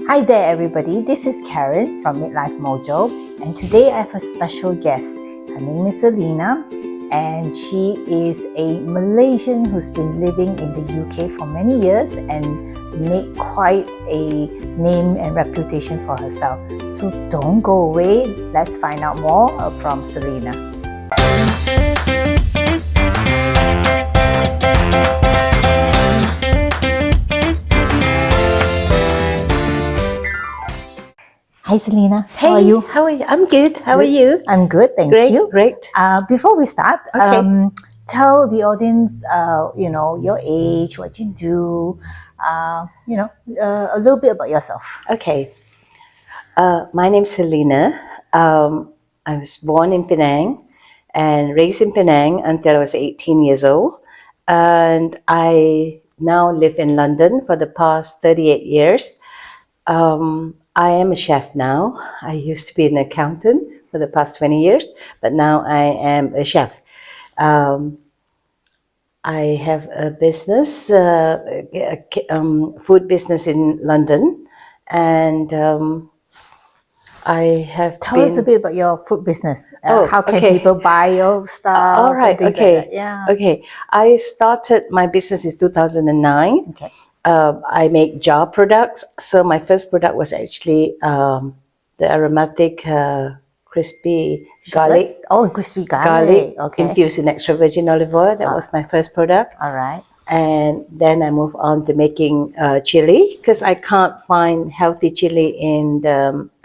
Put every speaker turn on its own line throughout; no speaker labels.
Hi there everybody, this is Karen from Midlife Mojo, and today I have a special guest. Her name is Salina, and she is a Malaysian who's been living in the UK for many years and made quite a name and reputation for herself. So don't go away, let's find out more from Salina. Hi Salina,
Hey,
how are you?
I'm good. How are you?
I'm good, thank you.
Great.
Before we start,
Okay.
tell the audience, your age, what you do, a little bit about yourself.
Okay. My name's Salina. I was born in Penang and raised in Penang until I was 18 years old. And I now live in London for the past 38 years. I am a chef now. I used to be an accountant for the past 20 years, but now I am a chef. I have a business, food business in London, and I have
Tell us a bit about your food business. How can
okay.
people buy your stuff?
All right,
and things
okay.
like that? Yeah.
Okay. I started my business in 2009.
Okay.
I make jar products. So my first product was actually the aromatic crispy garlic.
Oh, crispy garlic. Okay.
Infused in extra virgin olive oil. That was my first product.
All right.
And then I moved on to making chili because I can't find healthy chili in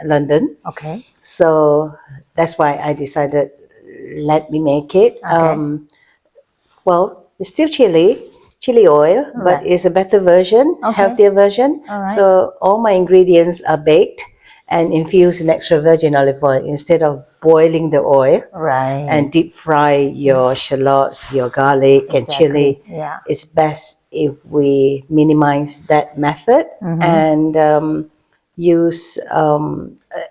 London.
Okay.
So that's why I decided, let me make it.
Okay.
Well, it's still chili oil, but
right.
it's a better version,
Okay.
healthier version.
All right.
So all my ingredients are baked and infused in extra virgin olive oil instead of boiling the oil.
Right.
And deep fry your shallots, your garlic and chili.
Yeah.
It's best if we minimize that method and use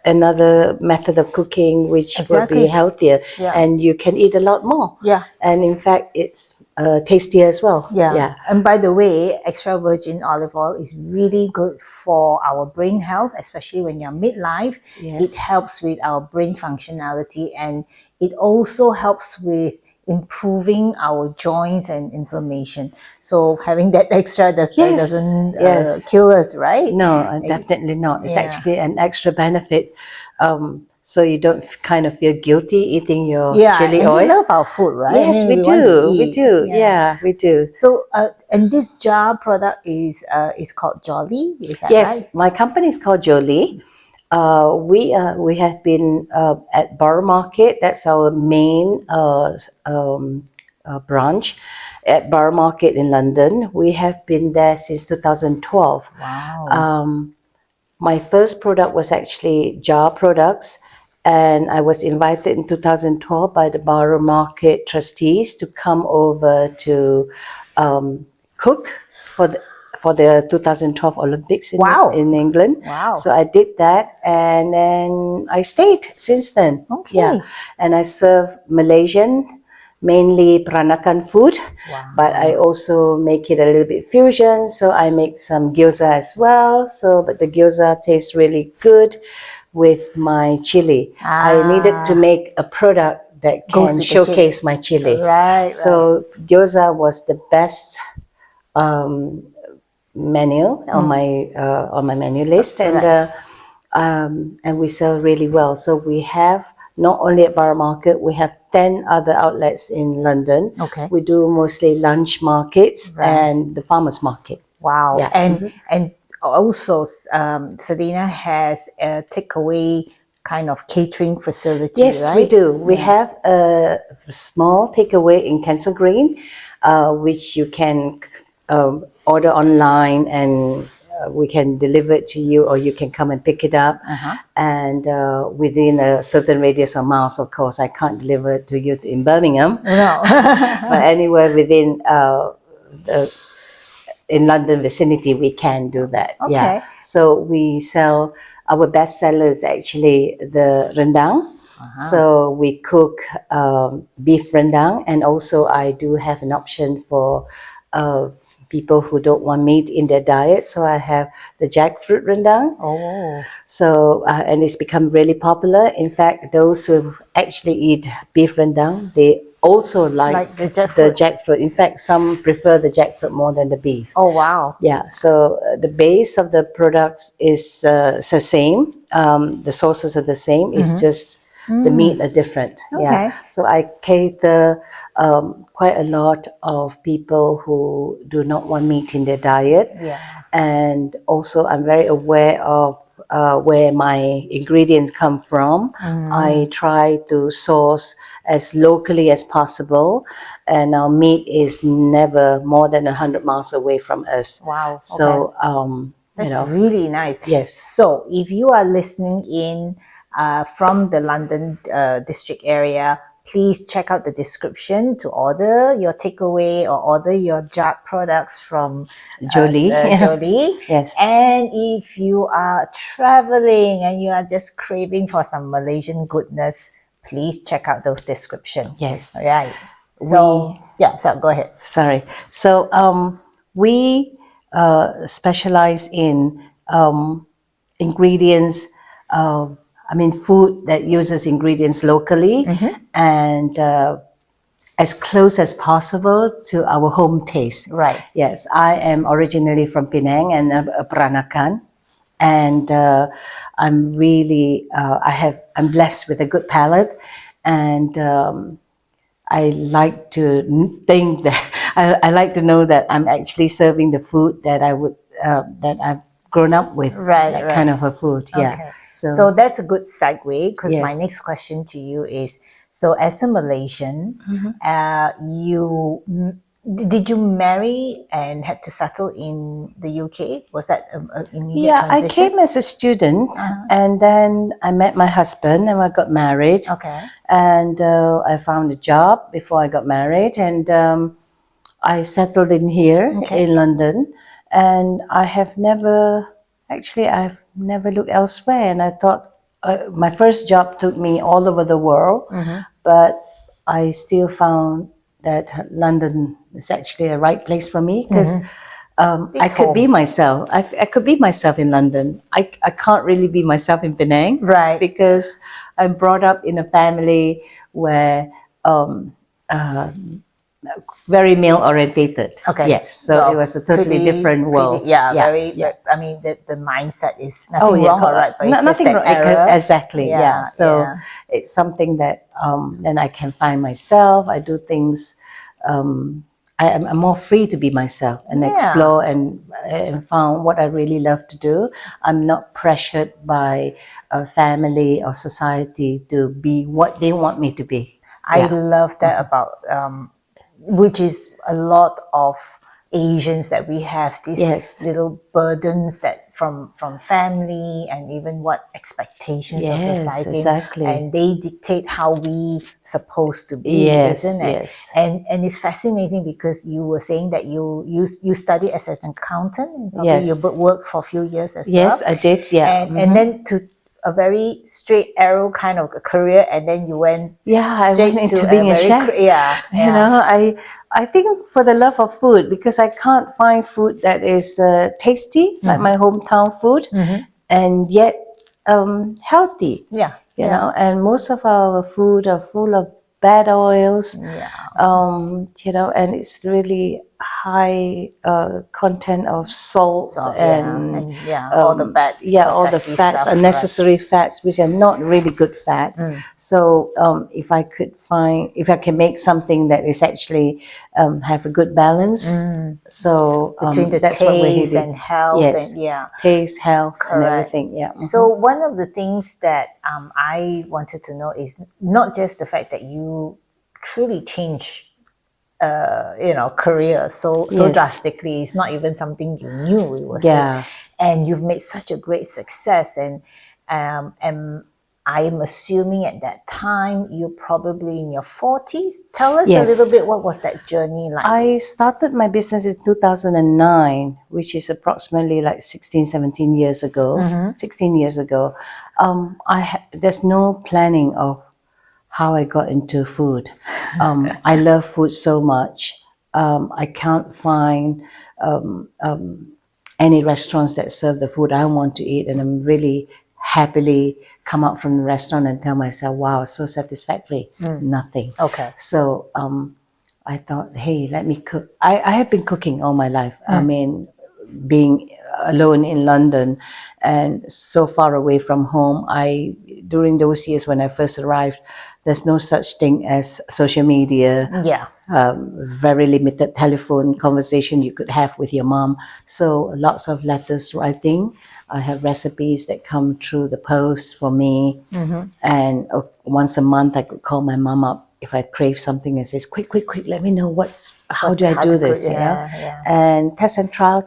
another method of cooking which will be healthier, and you can eat a lot more.
Yeah.
And in fact, it's tastier as well.
Yeah. And by the way, extra virgin olive oil is really good for our brain health, especially when you're midlife.
Yes.
It helps with our brain functionality, and it also helps with improving our joints and inflammation. So having that extra doesn't kill us, right?
No, definitely not. It's
Yeah.
actually an extra benefit. So you don't kind of feel guilty eating your chili
and
oil.
we love our food, right?
Yes, we do. We do. Yeah, we do.
So, and this jar product is called JOLI. Is that right?
Yes, my company is called JOLI. We have been at Borough Market. That's our main branch at Borough Market in London. We have been there since 2012.
Wow.
My first product was actually jar products, and I was invited in 2012 by the Borough Market trustees to come over to cook for the 2012 Olympics in England.
Wow.
So I did that, and then I stayed since then.
Okay.
Yeah, and I serve Malaysian, mainly Peranakan food, but I also make it a little bit fusion. So I make some gyoza as well. But the gyoza tastes really good with my chili. I needed to make a product that can showcase my chili.
Right.
So gyoza was the best menu on my menu list, and we sell really well. So we have not only at Borough Market, we have 10 other outlets in London.
Okay.
We do mostly lunch markets and the farmers market.
Wow.
Yeah.
And also Salina has a takeaway kind of catering facility.
Yes,
right?
we do. We have a small takeaway in Kensal Green, which you can order online, and we can deliver it to you, or you can come and pick it up. And within a certain radius of miles, of course. I can't deliver it to you in Birmingham.
No.
But anywhere within in London vicinity, we can do that.
Okay.
Yeah. So we sell, our best seller is actually the rendang. So we cook beef rendang, and also I do have an option for people who don't want meat in their diet. So I have the jackfruit rendang.
Oh,
So, and it's become really popular. In fact, those who actually eat beef rendang, they also like
the
the
jackfruit.
jackfruit. In fact, some prefer the jackfruit more than the beef.
Oh, wow.
Yeah, so the base of the products is the same. The sources are the same. It's just the meat are different. Yeah,
Okay.
so I cater quite a lot of people who do not want meat in their diet.
Yeah.
And also, I'm very aware of where my ingredients come from. I try to source as locally as possible, and our meat is never more than 100 miles away from us.
Wow.
So,
That's really nice.
yes.
So, if you are listening in from the London district area, please check out the description to order your takeaway or order your jug products from
JOLI.
JOLI.
Yes.
And if you are traveling and you are just craving for some Malaysian goodness, please check out those descriptions.
Yes.
All right. So, so go ahead.
Sorry. So we specialize in ingredients. Food that uses ingredients locally and as close as possible to our home taste.
Right.
Yes, I am originally from Penang and Peranakan, and I'm really I'm blessed with a good palate, and I like to think that I like to know that I'm actually serving the food that I would that I've grown up with, that kind of a food. Yeah.
Okay. So that's a good segue because my next question to you is: so as a Malaysian, did you marry and had to settle in the UK? Was that an immediate transition?
I came as a student, and then I met my husband, and I got married.
Okay.
And I found a job before I got married, and I settled in here in London. And I've never looked elsewhere. And I thought my first job took me all over the world, but I still found that London is actually a right place for me because I could be myself. I could be myself in London. I can't really be myself in Penang,
Right.
Because I'm brought up in a family where very male orientated.
Okay.
Yes. So it was a totally different world.
Very. I mean, the mindset is nothing wrong or right, but it's
nothing
just
wrong.
that era.
Exactly. Yeah. So it's something that then I can find myself. I do things. I'm more free to be myself and explore and found what I really love to do. I'm not pressured by a family or society to be what they want me to be.
I love that about which is a lot of Asians that we have these little burdens that from family and even what expectations of society,
exactly.
and they dictate how we supposed to be, isn't it?
Yes.
And it's fascinating because you were saying that you studied as an accountant and probably you worked for a few years as well.
Yes, I did. Yeah,
and then to a very straight arrow kind of a career, and then you went
I
straight
went into
to
being a chef.
You
know, I think for the love of food, because I can't find food that is tasty like my hometown food, and yet healthy. You know, and most of our food are full of bad oils. You know, and it's really high content of salt and
all the bad
all the fats,
stuff,
unnecessary fats, which are not really good fat. So if I can make something that is actually have a good balance, so
between the
that's what we're
taste and health,
taste, health, and everything.
So one of the things that I wanted to know is not just the fact that you truly change career so drastically. It's not even something you knew. It was just, and you've made such a great success, and I'm assuming at that time you're probably in your 40s. Tell us a little bit, what was that journey like?
I started my business in 2009, which is approximately like 16, 17 years ago. 16 years ago. There's no planning of how I got into food. I love food so much. I can't find any restaurants that serve the food I want to eat, and I'm really happily come out from the restaurant and tell myself, wow, so satisfactory. Nothing.
Okay.
So I thought, hey, let me cook. I have been cooking all my life. I mean, being alone in London and so far away from home, during those years when I first arrived, there's no such thing as social media.
Yeah.
Very limited telephone conversation you could have with your mom. So lots of letters writing. I have recipes that come through the post for me. And once a month I could call my mom up if I crave something and says, quick, let me know how do I do this, you know?
Yeah.
And test and trial,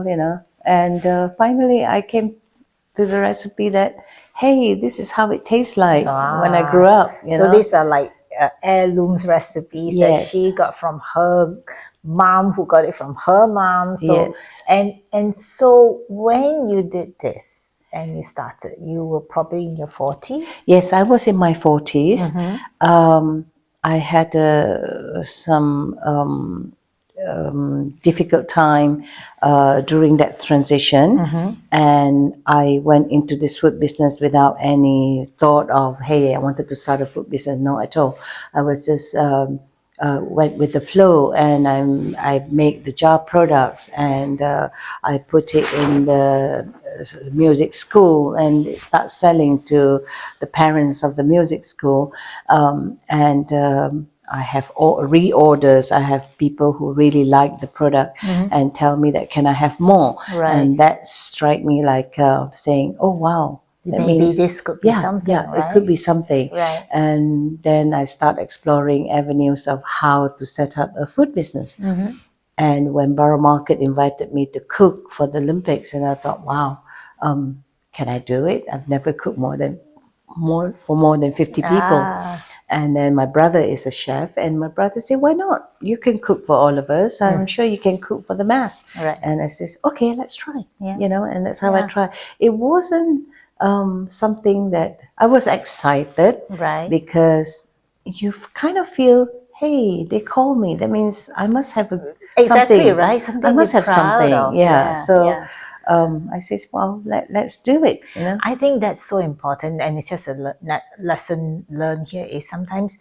you know. And finally I came to the recipe that, hey, this is how it tastes like when I grew up, you know.
So these are like heirlooms recipes that
Yes.
she got from her mom, who got it from her mom. So,
Yes.
and so when you did this and you started, you were probably in your 40s?
Yes, I was in my 40s. I had some difficult time during that transition, and I went into this food business without any thought of, hey, I wanted to start a food business. No, at all. I was just went with the flow, and I make the jar products, and I put it in the music school and start selling to the parents of the music school, and I have reorders. I have people who really like the product and tell me that can I have more,
Right.
and that strike me like saying, oh wow, that
Maybe
means
this could be something,
yeah,
right?
it could be something.
Right.
And then I start exploring avenues of how to set up a food business. And when Borough Market invited me to cook for the Olympics, and I thought, wow, can I do it? I've never cooked for more than 50 people. And then my brother is a chef, and my brother said, why not? You can cook for all of us. I'm sure you can cook for the mass.
Right.
And I says, okay, let's try.
Yeah.
You know, and that's how I try. It wasn't something that I was excited,
Right.
because you kind of feel, hey, they call me. That means I must have
Exactly,
something.
right? Something
I must
to be
have
proud
something.
of.
Yeah. So
yeah.
I says, well, let's do it. You know.
I think that's so important, and it's just a lesson learned here is sometimes,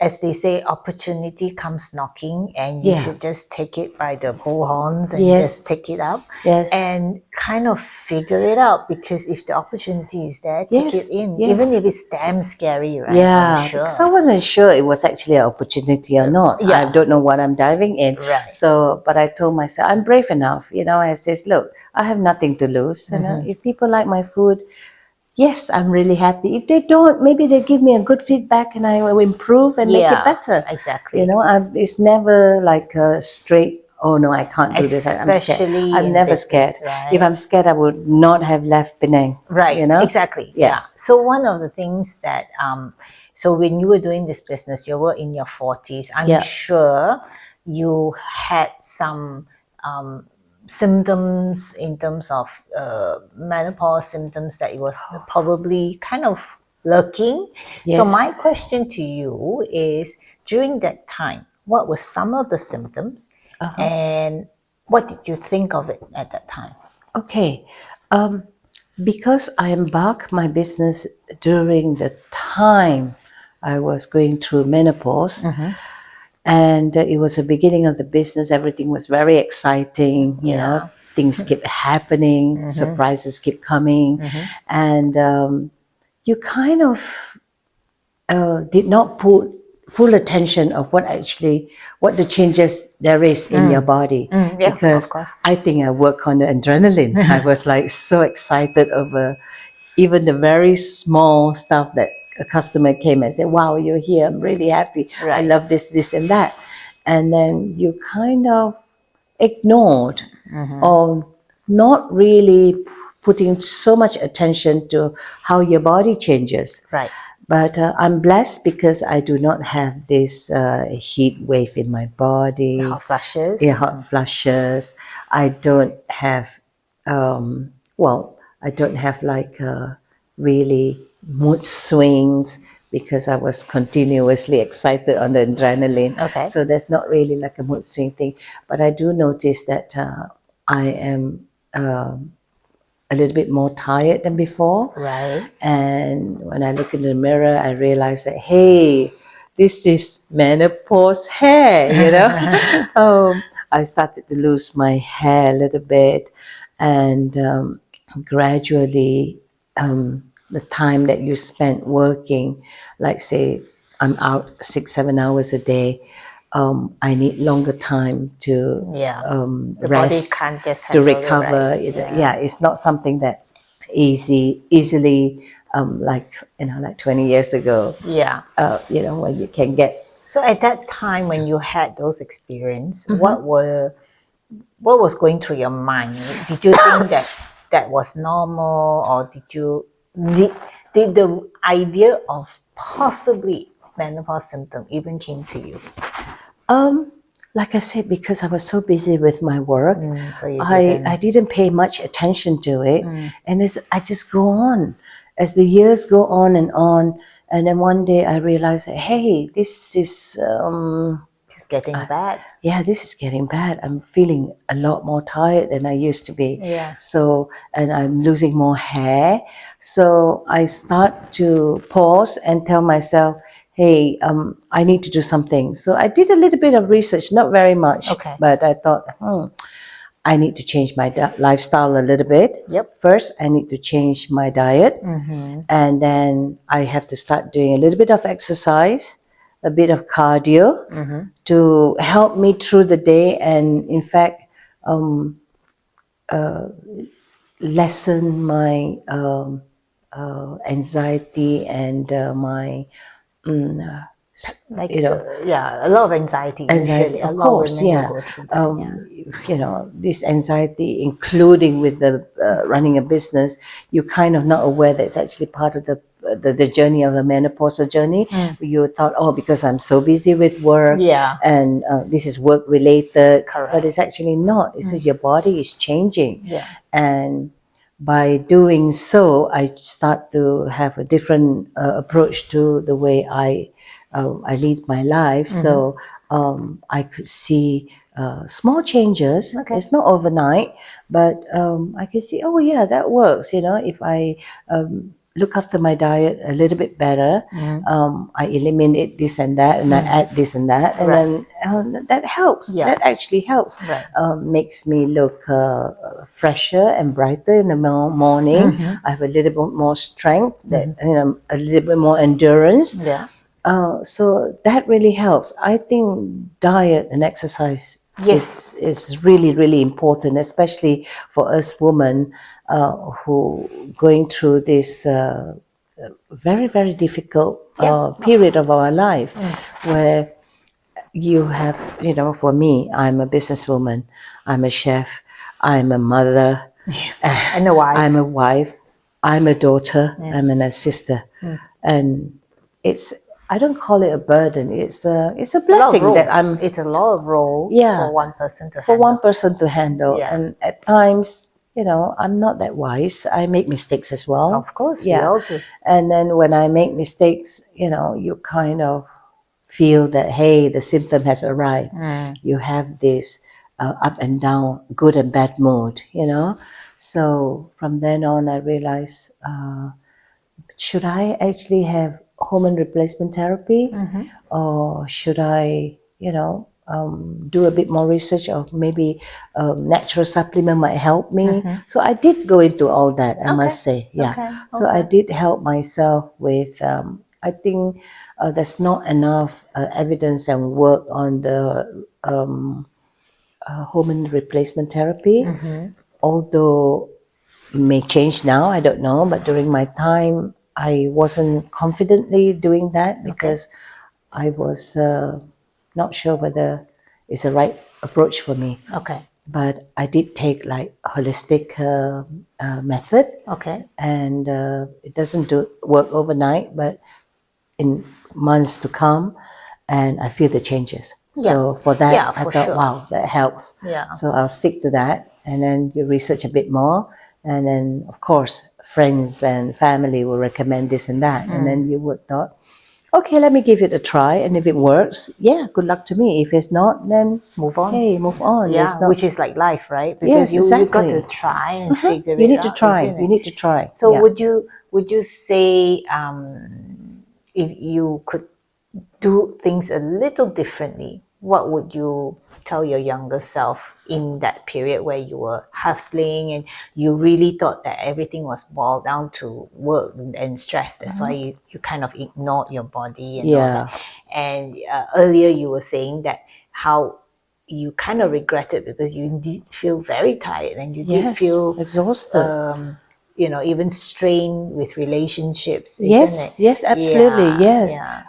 as they say, opportunity comes knocking, and you
Yeah.
should just take it by the bullhorns and
Yes.
just take it up
Yes.
and kind of figure it out. Because if the opportunity is there, take
Yes,
it in,
yes.
even if it's damn scary, right?
Yeah,
I'm sure.
because I wasn't sure it was actually an opportunity or not.
Yeah.
I don't know what I'm diving in.
Right.
So, but I told myself I'm brave enough. You know, I says, look, I have nothing to lose. You know, if people like my food, yes, I'm really happy. If they don't, maybe they give me a good feedback, and I will improve and make it better.
Exactly.
You know, it's never like a straight, oh no, I can't do this. I'm scared.
Especially
I'm
in
never
business,
scared.
right?
If I'm scared, I would not have left Penang.
Right.
You know?
Exactly.
Yes.
Yeah. So one of the things that so when you were doing this business, you were in your 40s. I'm
Yeah.
sure you had some symptoms in terms of menopause symptoms that it was probably kind of lurking. So
Yes.
my question to you is, during that time, what were some of the symptoms, and what did you think of it at that time?
Okay. Because I embarked my business during the time I was going through menopause, and it was the beginning of the business. Everything was very exciting. You know, things keep happening, surprises keep coming, and you kind of did not put full attention of what the changes there is in your body,
yeah,
because
of course.
I think I work on the adrenaline. I was like so excited over even the very small stuff that a customer came and said, wow, you're here, I'm really happy, I
Right.
love this and that, and then you kind of ignored or not really putting so much attention to how your body changes.
Right.
But I'm blessed because I do not have this heat wave in my body.
Hot flashes.
Yeah, hot flushes. I don't have, I don't have like really mood swings because I was continuously excited on the adrenaline.
Okay.
So there's not really like a mood swing thing. But I do notice that I am a little bit more tired than before.
Right.
And when I look in the mirror, I realize that, hey, this is menopause hair, you know. I started to lose my hair a little bit, and gradually, the time that you spent working, like say, I'm out 6-7 hours a day. I need longer time to
Yeah. The
rest,
body can't just
to
handle it,
recover.
right?
Yeah, it's not something that easily like 20 years ago.
Yeah.
When you can get.
So at that time when you had those experience,
Mm-hmm.
what was going through your mind? Did you think that was normal, or did the idea of possibly menopause symptom even came to you?
Like I said, because I was so busy with my work,
So you
I didn't pay much attention to it, and I just go on as the years go on, and then one day I realized, hey, this is
it's getting bad.
yeah, this is getting bad. I'm feeling a lot more tired than I used to be.
Yeah.
So, and I'm losing more hair. So I start to pause and tell myself, hey, I need to do something. So I did a little bit of research, not very much,
Okay.
but I thought, I need to change my lifestyle a little bit.
Yep.
First, I need to change my diet. And then I have to start doing a little bit of exercise, a bit of cardio to help me through the day, and in fact, lessen my anxiety and my
Like
you know
a lot of anxiety.
anxiety.
Usually, a
Of
lot of
course,
women
yeah.
will go through that.
This anxiety, including with the running a business, you're kind of not aware that it's actually part of the journey of the menopausal journey. You thought, oh, because I'm so busy with work,
Yeah.
and this is work related,
Correct.
but it's actually not. It's just your body is changing,
Yeah.
and by doing so, I start to have a different approach to the way I lead my life. So I could see small changes.
Okay.
It's not overnight, but I can see, oh yeah, that works. If I look after my diet a little bit better, I eliminate this and that, and I add this and that, and then that helps.
Yeah.
That actually helps.
Right.
Makes me look fresher and brighter in the morning. I have a little bit more strength, a little bit more endurance.
Yeah.
So that really helps. I think diet and exercise
Yes.
is really, really important, especially for us women who going through this very, very difficult period of our life, where you have, for me, I'm a businesswoman, I'm a chef, I'm a mother,
And a wife.
I'm a wife, I'm a daughter, I'm a sister, and I don't call it a burden. It's a blessing that
It's a lot of roles
Yeah.
for one person to
for
handle.
one person to handle,
Yeah.
and at times, I'm not that wise. I make mistakes as well.
Of course, we all do.
And then when I make mistakes, you kind of feel that, hey, the symptom has arrived. You have this up and down, good and bad mood. So from then on, I realized, should I actually have hormone replacement therapy, or should I, do a bit more research, or maybe natural supplement might help me. So I did go into all that, I must say. Yeah.
Okay.
So I did help myself with, I think there's not enough evidence and work on the hormone replacement therapy, although it may change now, I don't know, but during my time, I wasn't confidently doing that because I was not sure whether it's the right approach for me.
Okay.
But I did take like holistic method,
Okay.
and it doesn't work overnight, but in months to come, and I feel the changes. So for that, I thought, wow, that helps.
Yeah.
So I'll stick to that, and then you research a bit more, and then of course friends and family will recommend this and that, and then you would thought, okay, let me give it a try, and if it works, yeah, good luck to me. If it's not, then
Move on.
hey, move on.
Yeah,
It's not,
which is like life, right?
Yes,
Because you got
exactly.
to try and figure
You
it
need to
out,
try.
isn't
You
it?
need to try.
So
Yeah.
would you say if you could do things a little differently, what would you tell your younger self in that period where you were hustling and you really thought that everything was boiled down to work and stress? That's why you kind of ignored your body and all
Yeah.
that. And earlier you were saying that how you kind of regretted because you did feel very tired and you did
Yes.
feel
Exhausted.
you know, even strained with relationships, isn't
Yes.
it?
Yes. Absolutely.
Yeah,
Yes.
yeah.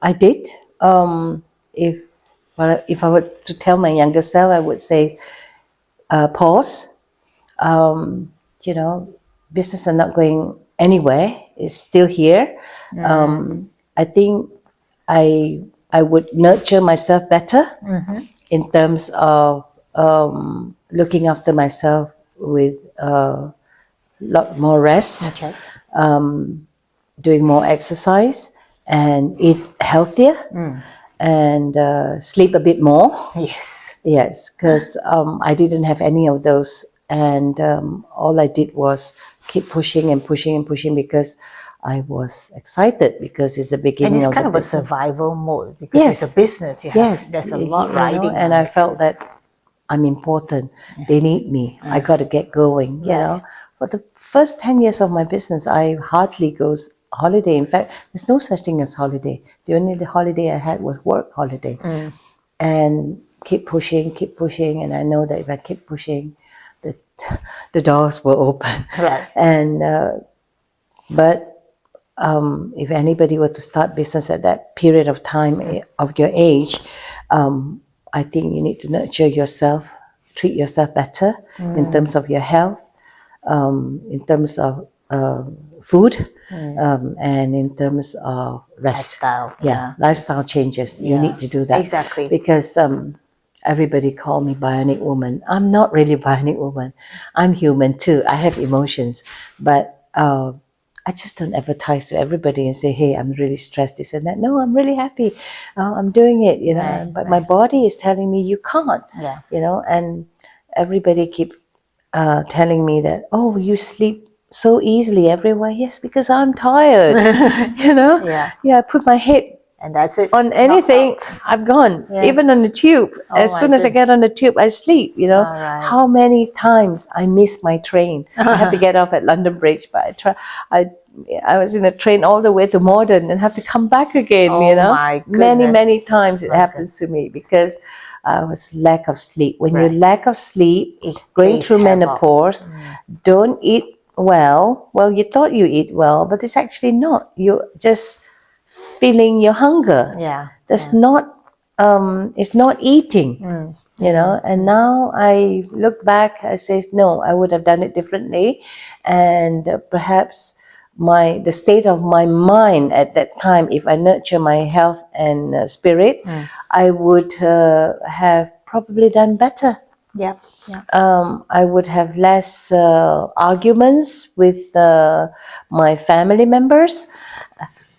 I did. If I were to tell my younger self, I would say, pause. You know, business are not going anywhere. It's still here. I think I would nurture myself better in terms of looking after myself with a lot more rest,
Okay.
doing more exercise, and eat healthier, and sleep a bit more.
Yes.
Yes, because I didn't have any of those, and all I did was keep pushing and pushing and pushing because I was excited because it's the
And
beginning
it's
of
kind
the
of a
business.
survival mode because
Yes.
it's a business. You have
Yes,
there's a
you
lot
know,
riding
and
on
I
it.
felt that I'm important. They need me. I got to get going. You
Right.
know, for the first 10 years of my business, I hardly goes holiday. In fact, there's no such thing as holiday. The only holiday I had was work holiday, and keep pushing. And I know that if I keep pushing, the the doors will open.
Right.
And but if anybody were to start business at that period of time of your age, I think you need to nurture yourself, treat yourself better in terms of your health, in terms of food, and in terms of rest.
Lifestyle, yeah.
Lifestyle changes. You
Yeah,
need to do that.
exactly.
Because everybody call me bionic woman. I'm not really bionic woman. I'm human too. I have emotions, but I just don't advertise to everybody and say, "Hey, I'm really stressed, this and that." No, I'm really happy. I'm doing it, you know.
Right,
But my body is telling me you can't,
Yeah.
you know. And everybody keep telling me that, "Oh, you sleep so easily everywhere." Yes, because I'm tired, you know.
Yeah.
I put my head
And that's it.
on anything, I'm gone.
Yeah.
Even on the tube. As
my
soon as I get on the tube, I sleep, you know.
Alright.
How many times I miss my train. I have to get off at London Bridge, but I was in a train all the way to Morden and have to come back again, you know.
my
Many
goodness.
times it
My
happens to me because I was lack of sleep. When you
Right.
lack of sleep,
It
going
plays
through
havoc.
menopause, don't eat well. Well, you thought you eat well, but it's actually not. You're just feeling your hunger.
Yeah.
That's not it's not eating, you know. And now I look back, I say, no, I would have done it differently. And perhaps the state of my mind at that time, if I nurture my health and spirit, I would have probably done better.
Yep. Yeah.
I would have less arguments with my family members.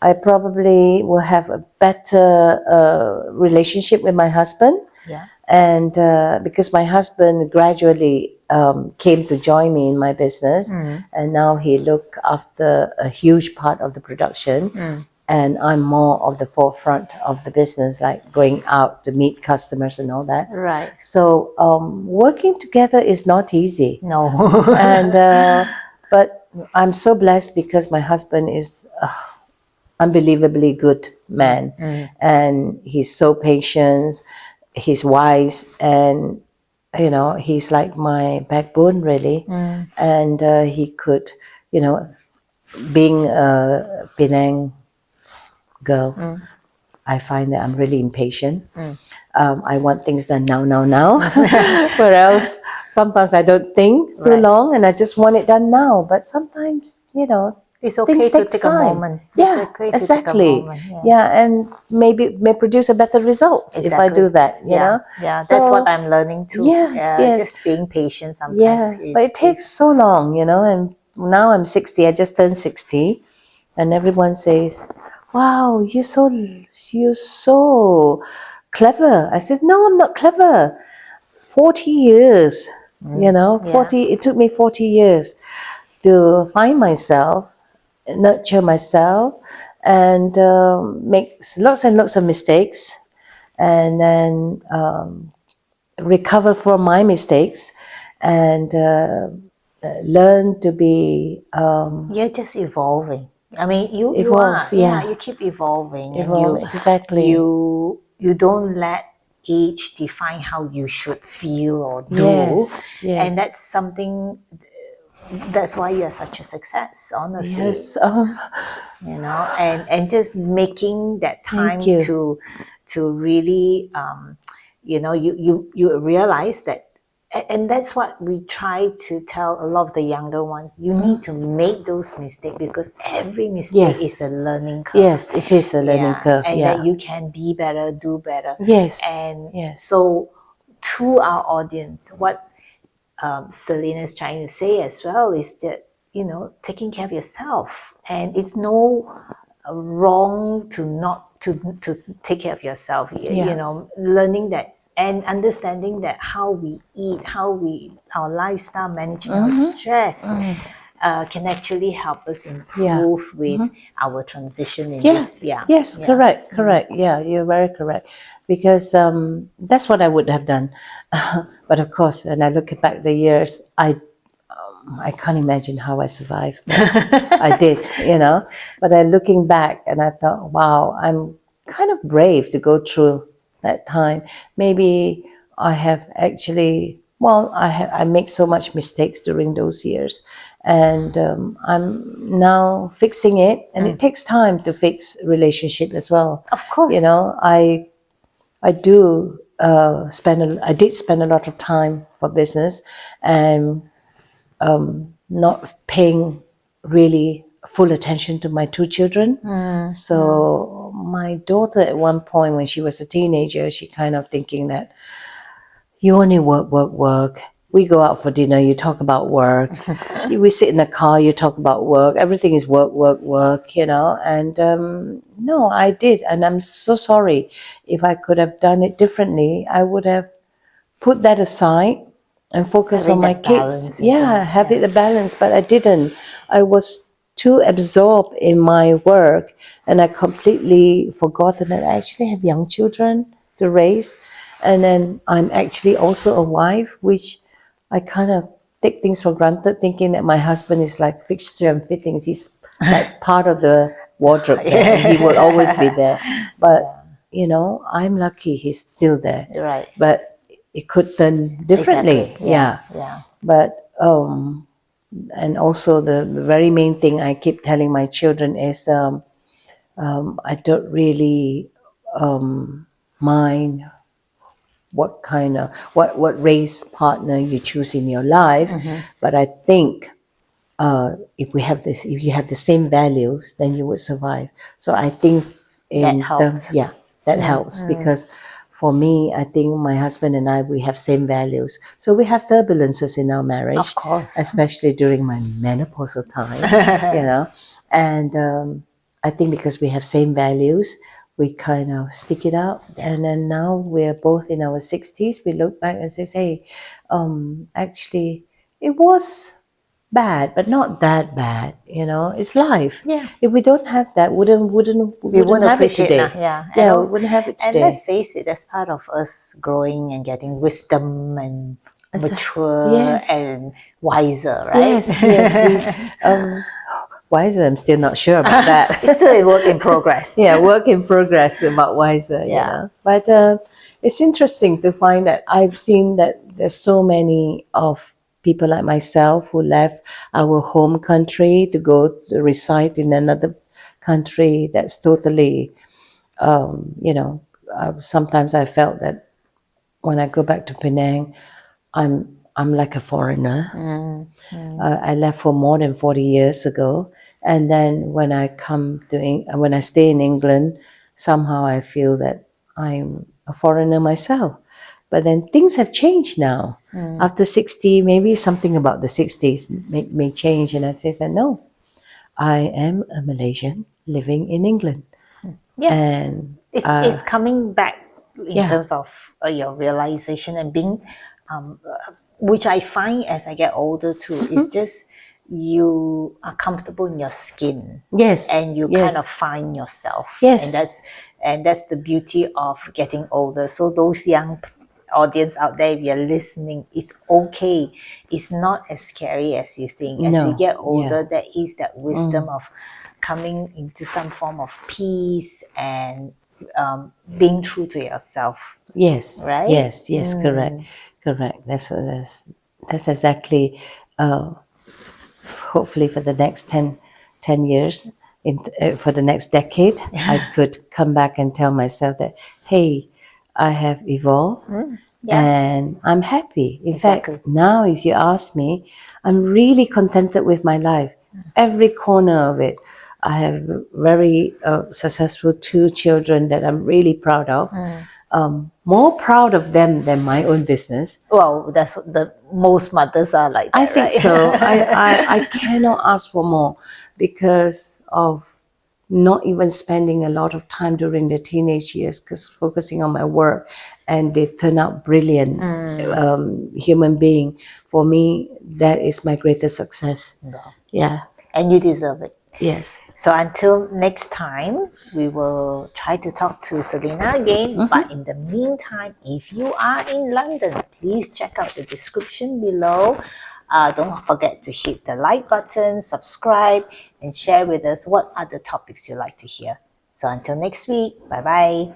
I probably will have a better relationship with my husband.
Yeah.
And because my husband gradually came to join me in my business, and now he look after a huge part of the production, and I'm more of the forefront of the business, like going out to meet customers and all that.
Right.
So working together is not easy.
No.
And but I'm so blessed because my husband is unbelievably good man, and he's so patient, he's wise, and you know, he's like my backbone really. And he could, you know, being a Penang girl, I find that I'm really impatient. I want things done now. Where else sometimes I don't think too
Right.
long and I just want it done now. But sometimes, you know,
It's okay
things
to
take
take a
time.
moment.
Yeah,
It's okay to
exactly.
take a moment.
Yeah, and maybe may produce a better results if I do that. You know.
Yeah, that's
So,
what I'm learning too.
Yes.
Just being patient sometimes.
Yeah, but it takes so long, you know. And now I'm 60. I just turned 60, and everyone says, wow, you're so clever. I said, no, I'm not clever. 40 years, 40, it took me 40 years to find myself, nurture myself, and make lots and lots of mistakes, and then recover from my mistakes, and learn to be
You're just evolving. I mean, you are,
evolve. Yeah,
you keep evolving, and
evolve, exactly.
you don't let age define how you should feel or do.
Yes, yes.
And that's something, that's why you're such a success, honestly.
Yes.
And just making that time
Thank you.
to really you realize that, and that's what we try to tell a lot of the younger ones. You need to make those mistakes, because every mistake
Yes.
is a learning curve.
Yes, it is a learning curve.
And
Yeah.
that you can be better, do better.
Yes.
And
Yes.
so to our audience, what Salina is trying to say as well is that, taking care of yourself, and it's no wrong to not to take care of yourself.
Yeah.
Learning that and understanding that how we eat, our lifestyle, managing our stress, can actually help us improve with our transition in this.
Yes, correct. Yeah, you're very correct. Because that's what I would have done. But of course, when I look back the years, I can't imagine how I survived. But I did, But I'm looking back, and I thought, wow, I'm kind of brave to go through that time. Maybe I have actually, well, I make so much mistakes during those years, and I'm now fixing it. And it takes time to fix relationship as well.
Of course.
I do I did spend a lot of time for business, and not paying really full attention to my two children. So my daughter, at one point when she was a teenager, she kind of thinking that you only work. We go out for dinner, you talk about work. We sit in the car, you talk about work. Everything is work, And no, I did. And I'm so sorry. If I could have done it differently, I would have put that aside and focus
Having
on my
that
kids.
balance
Yeah,
inside,
have it a balance, but I didn't. I was too absorbed in my work, and I completely forgotten that I actually have young children to raise. And then I'm actually also a wife, which I kind of take things for granted, thinking that my husband is like fixture and fittings. He's like part of the wardrobe there, and he will always be there. But I'm lucky he's still there.
Right.
But it could turn differently.
Exactly. Yeah.
But and also the very main thing I keep telling my children is I don't really mind what kind of what race partner you choose in your life, but I think if you have the same values, then you would survive. So I think in
That helps.
terms, that helps, because for me, I think my husband and we have same values. So we have turbulences in our marriage,
Of course.
especially during my menopausal time, and I think because we have same values, we kind of stick it out. And then now we're both in our 60s. We look back and say, hey, actually, it was bad, but not that bad. It's life.
Yeah.
If we don't have that, we wouldn't have it
appreciate
today.
now, yeah. And
Yeah, we
also-
wouldn't have it
And
today.
let's face it, that's part of us growing and getting wisdom and mature
Yes.
and wiser, right?
Yes. Wiser, I'm still not sure about that.
It's still a work in progress.
Yeah, work in progress about wiser.
Yeah.
But it's interesting to find that I've seen that there's so many of people like myself who left our home country to go to reside in another country that's totally, sometimes I felt that when I go back to Penang, I'm like a foreigner. I left for more than 40 years ago, and then when I when I stay in England, somehow I feel that I'm a foreigner myself. But then things have changed now. After 60, maybe something about the 60s may change, and I say, no, I am a Malaysian living in England.
Yeah.
And
It's coming back in
yeah.
terms of your realization and being, which I find as I get older too, it's just you are comfortable in your skin.
Yes.
And you
Yes.
kind of find yourself.
Yes.
And that's the beauty of getting older. So those young audience out there, if you're listening, it's okay. It's not as scary as you think. As we
No.
get older,
Yeah.
there is that wisdom of coming into some form of peace and being true to yourself.
Yes.
Right?
Yes. Yes. Correct. Correct. That's exactly. Hopefully, for the next 10 years, for the next decade, I could come back and tell myself that, hey, I have evolved.
Yeah.
And I'm happy. In
Exactly.
fact, now if you ask me, I'm really contented with my life. Every corner of it. I have very successful 2 children that I'm really proud of. More proud of them than my own business.
Well, that's what the most mothers are like that,
I think
right?
so. I cannot ask for more because of not even spending a lot of time during the teenage years, because focusing on my work, and they've turned out brilliant human being. For me, that is my greatest success. Yeah.
And you deserve it.
Yes.
So until next time, we will try to talk to Salina again. But in the meantime, if you are in London, please check out the description below. Don't forget to hit the like button, subscribe, and share with us what other topics you'd like to hear. So until next week, bye-bye.